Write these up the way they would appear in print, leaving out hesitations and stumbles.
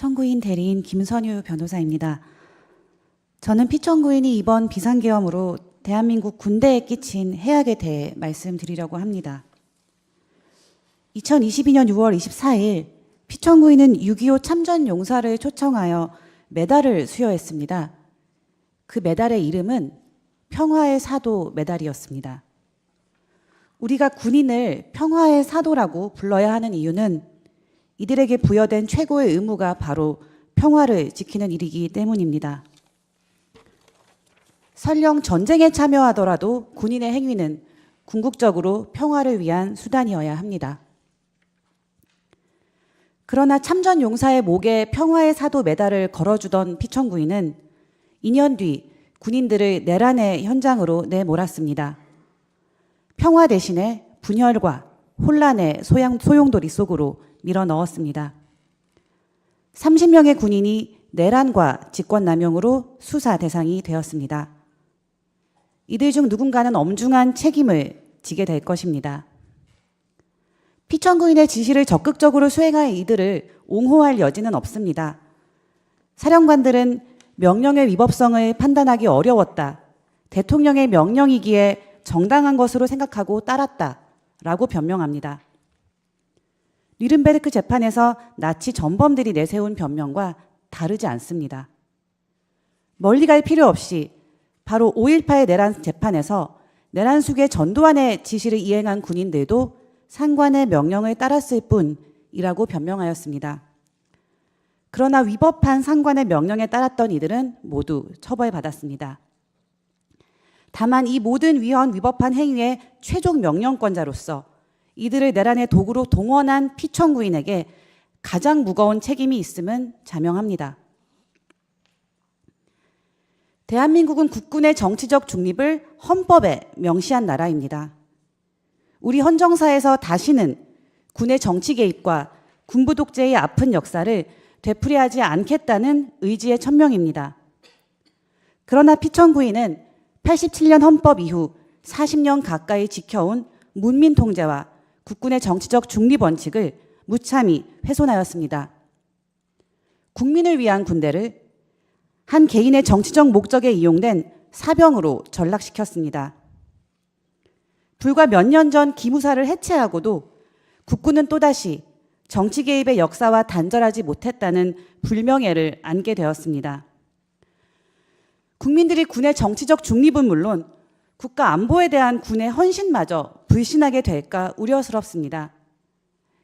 피청구인 대리인 김선유 변호사입니다. 저는 피청구인이 이번 비상계엄으로 대한민국 군대에 끼친 해악에 대해 말씀드리려고 합니다. 2022년 6월 24일 피청구인은 6.25 참전용사를 초청하여 메달을 수여했습니다. 그 메달의 이름은 평화의 사도 메달이었습니다. 우리가 군인을 평화의 사도라고 불러야 하는 이유는 이들에게 부여된 최고의 의무가 바로 평화를 지키는 일이기 때문입니다. 설령 전쟁에 참여하더라도 군인의 행위는 궁극적으로 평화를 위한 수단이어야 합니다. 그러나 참전용사의 목에 평화의 사도 메달을 걸어주던 피청구인은 2년 뒤 군인들을 내란의 현장으로 내몰았습니다. 평화 대신에 분열과 혼란의 소용돌이 속으로 밀어 넣었습니다. 30명의 군인이 내란과 직권남용으로 수사 대상이 되었습니다. 이들 중 누군가는 엄중한 책임을 지게 될 것입니다. 피청구인의 지시를 적극적으로 수행할 이들을 옹호할 여지는 없습니다. 사령관들은 명령의 위법성을 판단하기 어려웠다. 대통령의 명령이기에 정당한 것으로 생각하고 따랐다라고 변명합니다. 뉘른베르크 재판에서 나치 전범들이 내세운 변명과 다르지 않습니다. 멀리 갈 필요 없이 바로 5.18 내란 재판에서 내란 수괴 전두환의 지시를 이행한 군인들도 상관의 명령을 따랐을 뿐이라고 변명하였습니다. 그러나 위법한 상관의 명령에 따랐던 이들은 모두 처벌받았습니다. 다만 이 모든 위법한 행위의 최종 명령권자로서 이들을 내란의 도구로 동원한 피청구인에게 가장 무거운 책임이 있음은 자명합니다. 대한민국은 국군의 정치적 중립을 헌법에 명시한 나라입니다. 우리 헌정사에서 다시는 군의 정치 개입과 군부 독재의 아픈 역사를 되풀이하지 않겠다는 의지의 천명입니다. 그러나 피청구인은 87년 헌법 이후 40년 가까이 지켜온 문민 통제와 국군의 정치적 중립 원칙을 무참히 훼손하였습니다. 국민을 위한 군대를 한 개인의 정치적 목적에 이용된 사병으로 전락시켰습니다. 불과 몇 년 전 기무사를 해체하고도 국군은 또다시 정치 개입의 역사와 단절하지 못했다는 불명예를 안게 되었습니다. 국민들이 군의 정치적 중립은 물론 국가 안보에 대한 군의 헌신마저 불신하게 될까 우려스럽습니다.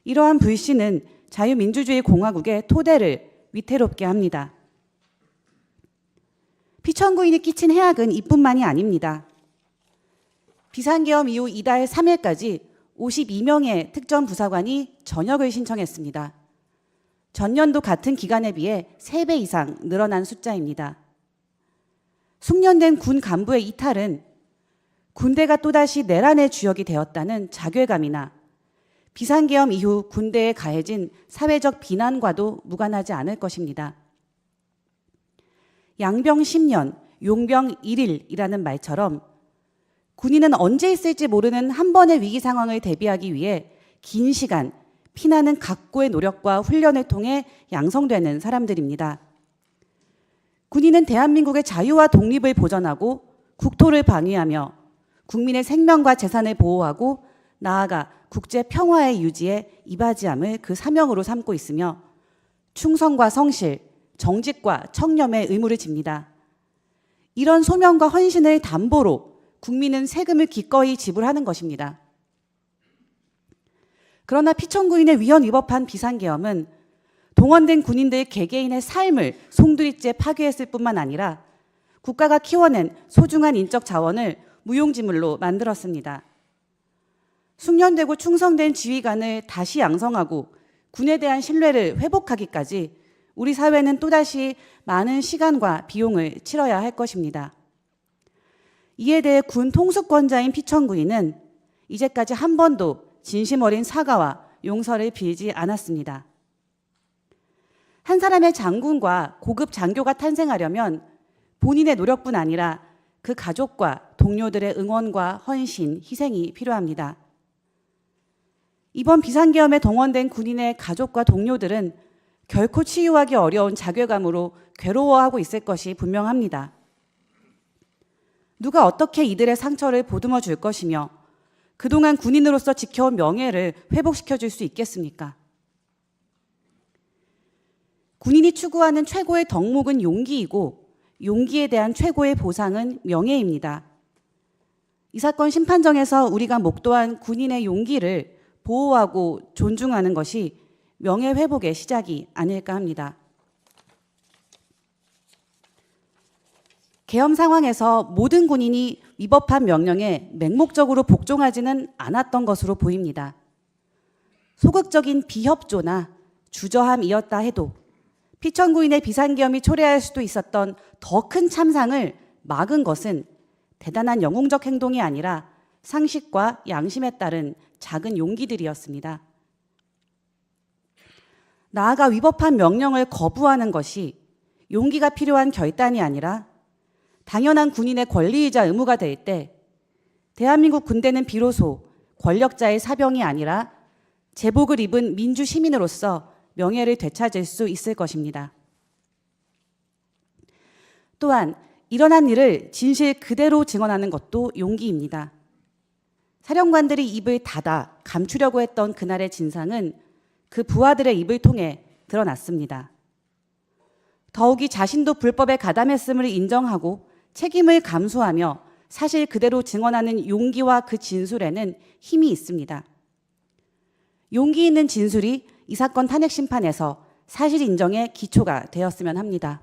이러한 불신은 자유민주주의 공화국의 토대를 위태롭게 합니다. 피청구인이 끼친 해악은 이뿐만이 아닙니다. 비상계엄 이후 이달 3일까지 52명의 특전부사관이 전역을 신청했습니다. 전년도 같은 기간에 비해 3배 이상 늘어난 숫자입니다. 숙련된 군 간부의 이탈은 군대가 또다시 내란의 주역이 되었다는 자괴감이나 비상계엄 이후 군대에 가해진 사회적 비난과도 무관하지 않을 것입니다. 양병 10년, 용병 1일이라는 말처럼 군인은 언제 있을지 모르는 한 번의 위기 상황을 대비하기 위해 긴 시간 피나는 각고의 노력과 훈련을 통해 양성되는 사람들입니다. 군인은 대한민국의 자유와 독립을 보전하고 국토를 방위하며 국민의 생명과 재산을 보호하고 나아가 국제 평화의 유지에 이바지함을 그 사명으로 삼고 있으며 충성과 성실, 정직과 청렴의 의무를 집니다. 이런 소명과 헌신을 담보로 국민은 세금을 기꺼이 지불하는 것입니다. 그러나 피청구인의 위헌 위법한 비상계엄은 동원된 군인들 개개인의 삶을 송두리째 파괴했을 뿐만 아니라 국가가 키워낸 소중한 인적 자원을 무용지물로 만들었습니다. 숙련되고 충성된 지휘관을 다시 양성하고 군에 대한 신뢰를 회복하기까지 우리 사회는 또다시 많은 시간과 비용을 치러야 할 것입니다. 이에 대해 군 통수권자인 피청구인은 이제까지 한 번도 진심 어린 사과와 용서를 빌지 않았습니다. 한 사람의 장군과 고급 장교가 탄생하려면 본인의 노력뿐 아니라 그 가족과 동료들의 응원과 헌신, 희생이 필요합니다. 이번 비상계엄에 동원된 군인의 가족과 동료들은 결코 치유하기 어려운 자괴감으로 괴로워하고 있을 것이 분명합니다. 누가 어떻게 이들의 상처를 보듬어 줄 것이며 그동안 군인으로서 지켜온 명예를 회복시켜 줄 수 있겠습니까? 군인이 추구하는 최고의 덕목은 용기이고 용기에 대한 최고의 보상은 명예입니다. 이 사건 심판정에서 우리가 목도한 군인의 용기를 보호하고 존중하는 것이 명예회복의 시작이 아닐까 합니다. 계엄 상황에서 모든 군인이 위법한 명령에 맹목적으로 복종하지는 않았던 것으로 보입니다. 소극적인 비협조나 주저함이었다 해도 피천구인의 비상계엄이 초래할 수도 있었던 더 큰 참상을 막은 것은 대단한 영웅적 행동이 아니라 상식과 양심에 따른 작은 용기들이었습니다. 나아가 위법한 명령을 거부하는 것이 용기가 필요한 결단이 아니라 당연한 군인의 권리이자 의무가 될 때 대한민국 군대는 비로소 권력자의 사병이 아니라 제복을 입은 민주 시민으로서 명예를 되찾을 수 있을 것입니다. 또한 일어난 일을 진실 그대로 증언하는 것도 용기입니다. 사령관들이 입을 닫아 감추려고 했던 그날의 진상은 그 부하들의 입을 통해 드러났습니다. 더욱이 자신도 불법에 가담했음을 인정하고 책임을 감수하며 사실 그대로 증언하는 용기와 그 진술에는 힘이 있습니다. 용기 있는 진술이 이 사건 탄핵 심판에서 사실 인정의 기초가 되었으면 합니다.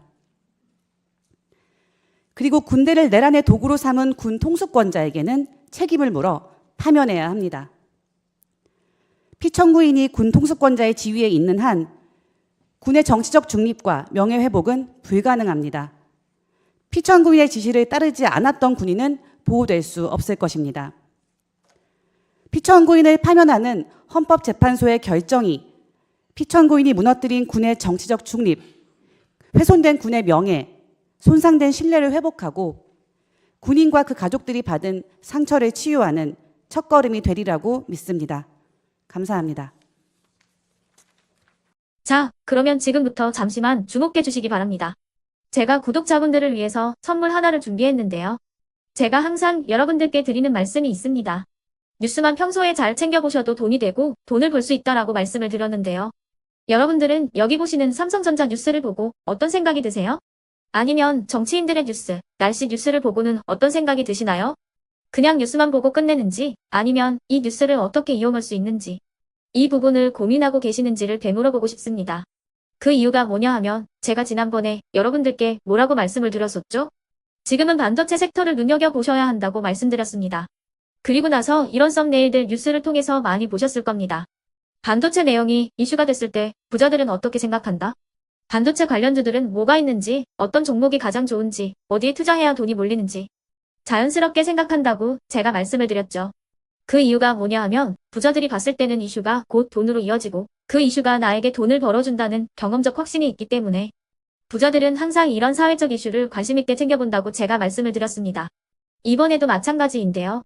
그리고 군대를 내란의 도구로 삼은 군 통수권자에게는 책임을 물어 파면해야 합니다. 피천구인이 군 통수권자의 지위에 있는 한 군의 정치적 중립과 명예회복은 불가능합니다. 피천구인의 지시를 따르지 않았던 군인은 보호될 수 없을 것입니다. 피천구인을 파면하는 헌법재판소의 결정이 피천구인이 무너뜨린 군의 정치적 중립, 훼손된 군의 명예, 손상된 신뢰를 회복하고 군인과 그 가족들이 받은 상처를 치유하는 첫걸음이 되리라고 믿습니다. 감사합니다. 자, 그러면 지금부터 잠시만 주목해 주시기 바랍니다. 제가 구독자분들을 위해서 선물 하나를 준비했는데요. 제가 항상 여러분들께 드리는 말씀이 있습니다. 뉴스만 평소에 잘 챙겨보셔도 돈이 되고 돈을 벌 수 있다라고 말씀을 드렸는데요. 여러분들은 여기 보시는 삼성전자 뉴스를 보고 어떤 생각이 드세요? 아니면 정치인들의 뉴스, 날씨 뉴스를 보고는 어떤 생각이 드시나요? 그냥 뉴스만 보고 끝내는지 아니면 이 뉴스를 어떻게 이용할 수 있는지 이 부분을 고민하고 계시는지를 되물어보고 싶습니다. 그 이유가 뭐냐 하면 제가 지난번에 여러분들께 뭐라고 말씀을 드렸었죠? 지금은 반도체 섹터를 눈여겨보셔야 한다고 말씀드렸습니다. 그리고 나서 이런 썸네일들 뉴스를 통해서 많이 보셨을 겁니다. 반도체 내용이 이슈가 됐을 때 부자들은 어떻게 생각한다? 반도체 관련주들은 뭐가 있는지, 어떤 종목이 가장 좋은지, 어디에 투자해야 돈이 몰리는지 자연스럽게 생각한다고 제가 말씀을 드렸죠. 그 이유가 뭐냐 하면 부자들이 봤을 때는 이슈가 곧 돈으로 이어지고 그 이슈가 나에게 돈을 벌어준다는 경험적 확신이 있기 때문에 부자들은 항상 이런 사회적 이슈를 관심 있게 챙겨본다고 제가 말씀을 드렸습니다. 이번에도 마찬가지인데요.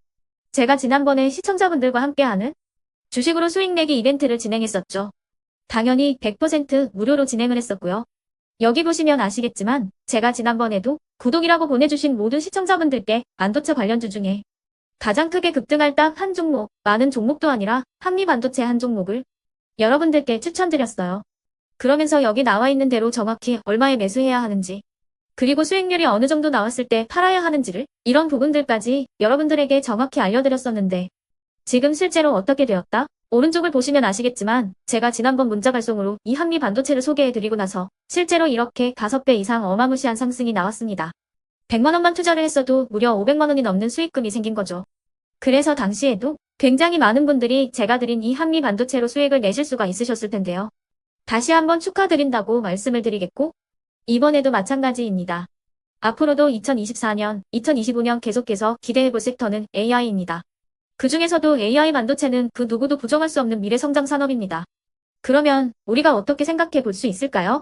제가 지난번에 시청자분들과 함께하는 주식으로 수익 내기 이벤트를 진행했었죠. 당연히 100% 무료로 진행을 했었고요. 여기 보시면 아시겠지만 제가 지난번에도 구독이라고 보내주신 모든 시청자분들께 반도체 관련주 중에 가장 크게 급등할 딱 한 종목, 많은 종목도 아니라 한미반도체 한 종목을 여러분들께 추천드렸어요. 그러면서 여기 나와 있는 대로 정확히 얼마에 매수해야 하는지, 그리고 수익률이 어느 정도 나왔을 때 팔아야 하는지를 이런 부분들까지 여러분들에게 정확히 알려드렸었는데 지금 실제로 어떻게 되었다? 오른쪽을 보시면 아시겠지만 제가 지난번 문자 발송으로 이 한미반도체를 소개해드리고 나서 실제로 이렇게 5배 이상 어마무시한 상승이 나왔습니다. 100만 원만 투자를 했어도 무려 500만 원이 넘는 수익금이 생긴 거죠. 그래서 당시에도 굉장히 많은 분들이 제가 드린 이 한미반도체로 수익을 내실 수가 있으셨을 텐데요. 다시 한번 축하드린다고 말씀을 드리겠고 이번에도 마찬가지입니다. 앞으로도 2024년, 2025년 계속해서 기대해볼 섹터는 AI입니다. 그 중에서도 AI 반도체는 그 누구도 부정할 수 없는 미래 성장 산업입니다. 그러면 우리가 어떻게 생각해 볼 수 있을까요?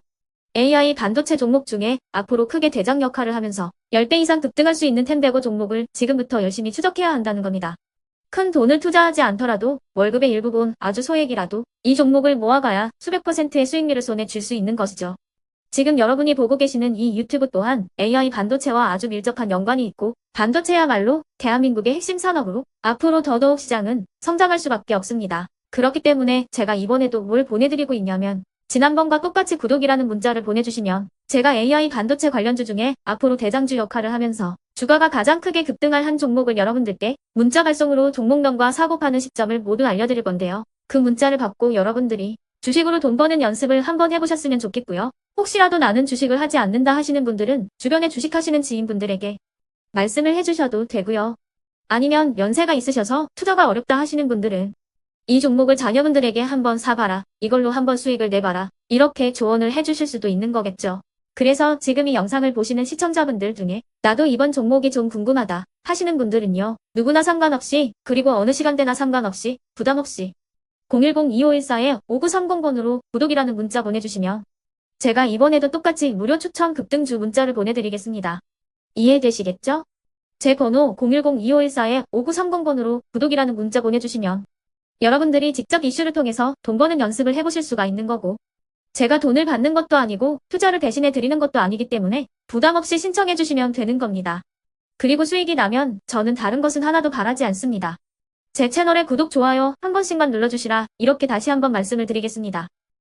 AI 반도체 종목 중에 앞으로 크게 대장 역할을 하면서 10배 이상 급등할 수 있는 텐베고 종목을 지금부터 열심히 추적해야 한다는 겁니다. 큰 돈을 투자하지 않더라도 월급의 일부분 아주 소액이라도 이 종목을 모아가야 수백 %의 수익률을 손에 쥘 수 있는 것이죠. 지금 여러분이 보고 계시는 이 유튜브 또한 AI 반도체와 아주 밀접한 연관이 있고 반도체야말로 대한민국의 핵심 산업으로 앞으로 더더욱 시장은 성장할 수밖에 없습니다. 그렇기 때문에 제가 이번에도 뭘 보내드리고 있냐면 지난번과 똑같이 구독이라는 문자를 보내주시면 제가 AI 반도체 관련주 중에 앞으로 대장주 역할을 하면서 주가가 가장 크게 급등할 한 종목을 여러분들께 문자 발송으로 종목명과 사고 파는 시점을 모두 알려드릴 건데요. 그 문자를 받고 여러분들이 주식으로 돈 버는 연습을 한번 해보셨으면 좋겠고요. 혹시라도 나는 주식을 하지 않는다 하시는 분들은 주변에 주식하시는 지인분들에게 말씀을 해주셔도 되고요. 아니면 연세가 있으셔서 투자가 어렵다 하시는 분들은 이 종목을 자녀분들에게 한번 사봐라. 이걸로 한번 수익을 내봐라. 이렇게 조언을 해주실 수도 있는 거겠죠. 그래서 지금 이 영상을 보시는 시청자분들 중에 나도 이번 종목이 좀 궁금하다 하시는 분들은요. 누구나 상관없이 그리고 어느 시간대나 상관없이 부담 없이 010-2514-5930번으로 구독이라는 문자 보내주시면 제가 이번에도 똑같이 무료 추천 급등주 문자를 보내드리겠습니다. 이해되시겠죠? 제 번호 010-2514-5930번으로 구독이라는 문자 보내주시면 여러분들이 직접 이슈를 통해서 돈 버는 연습을 해보실 수가 있는 거고 제가 돈을 받는 것도 아니고 투자를 대신해 드리는 것도 아니기 때문에 부담 없이 신청해 주시면 되는 겁니다. 그리고 수익이 나면 저는 다른 것은 하나도 바라지 않습니다. 제 채널에 구독, 좋아요 한 번씩만 눌러주시라 이렇게 다시 한번 말씀을 드리겠습니다.